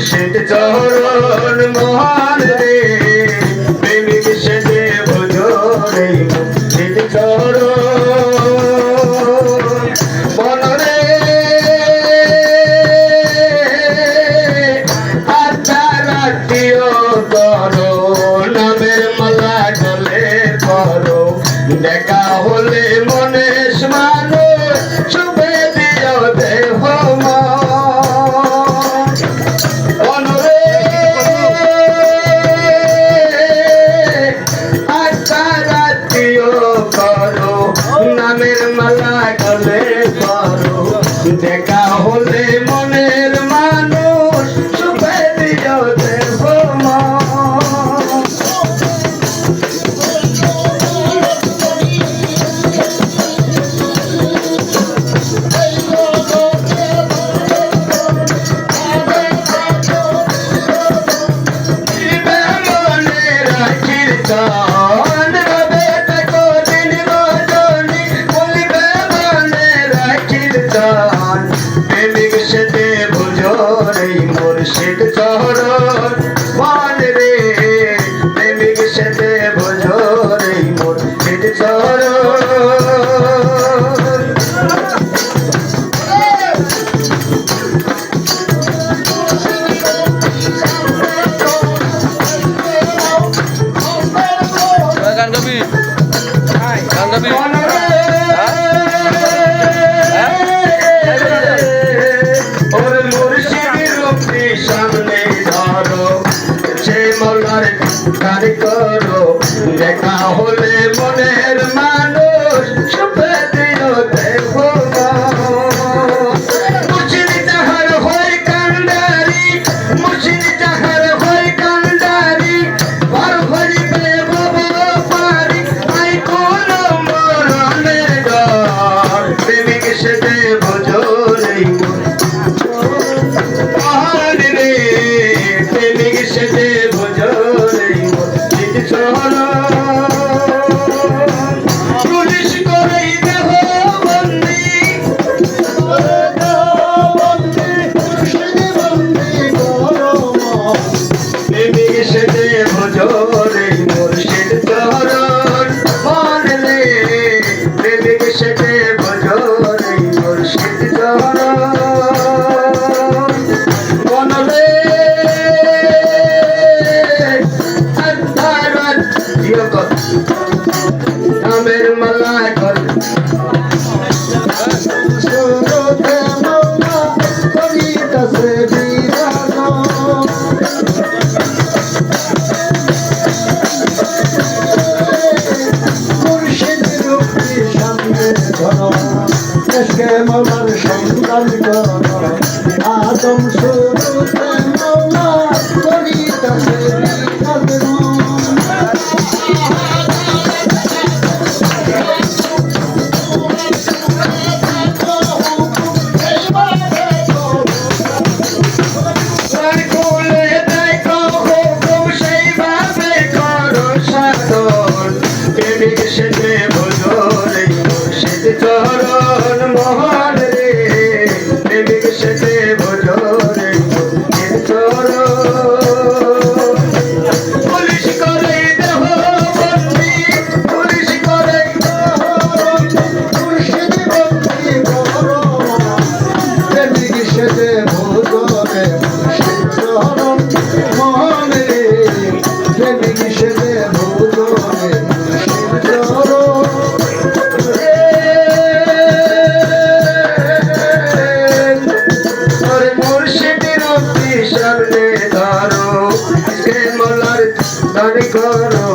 মুর্শিদ চরণ মহান রে প্রেমিক সেজে ভজো রে মুর্শিদ চরণ মনরে আচ্ছা রাখিও করো নামের মালা গলে করো দেখা হলে মনেশ মানুষ শুভে দিও দেহ অনরে আচ্ছা রাখিও করো নামের মালা গলে করো দেখা হলে মনের মানুষ শুভে দিও দেহ প্রেমিক সেজে বুঝো রে মুর্শিদ চরণ মান রে প্রেমিক সেজে বুঝো রে মুর্শিদ চরণ গান গাবি গান গাবি ওরে মুর্শিদের রূপে সামনে ধরো সে মোলার গান করো দেখা হলে মনের মানুষ শুভে দিও দেহ মুর্শিদ যাহার হয় কান্ডারি মুর্শিদ যাহার হয় কান্ডারি পার হইবে ভব পারি আই কোন মরণের ডর প্রেমিক সেজে বুঝো রে মহান রে প্রেমিক সেজে বুঝো রে মুর্শিদ চরণ পুলিশ করে দেহ বন্দি প্রেমিক সেজে বুঝো রে মুর্শিদ চরণ মান রে প্রেমিক সেজে বুঝো রে মুর্শিদ চরণ মনরে আধারাত দিও কর নামের মালা কর সুরতে মাওলা করিতাছে বিরাজ মুর্শিদের রূপে সামনে ধরো দেশকে মাওলার সন্ধান করো আদম সুরতে মাওলা করিতাছে বিরাজ প্রেমিক সেজে বুঝো রে মুর্শিদ চরণ মহান রে প্রেমিক সেজে বুঝো রে মুর্শিদ চরণ পুলিশ করে দেহ বন্দি পুলিশ করে মুর্শিদ বন্দি করো প্রেমিক সেজে বুঝো রে মুর্শিদ চরণ মহান রে প্রেমিক সেজে বুঝো রে মুর্শিদের সামনে ধরো সে মোলার গান করো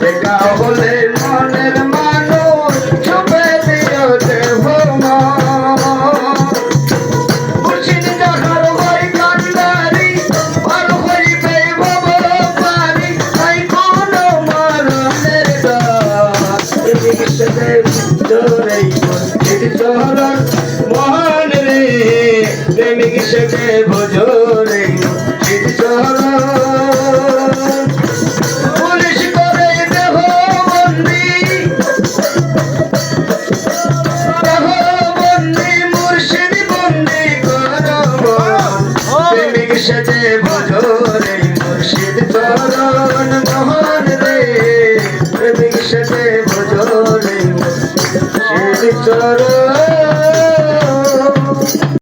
দেখা হলে মনের মানুষ শুভে দিও দেহ মুর্শিদ যাহার হয় কান্ডারি পার হইবে ভব পারি আই কোন মরণের ডর প্রেমিক সেজে বুঝো রে মুর্শিদ চরণ মহান রে প্রেমিক সেজে বুঝো রে মুর্শিদ চরণ পুলিশ করে দেহ বন্দি মুর্শিদ বন্দি করো প্রেমিক সেজে ভজরে মুর্শিদ চরণ মোহন রে প্রেমিক সেজে ভজরে মুর্শিদ চরণ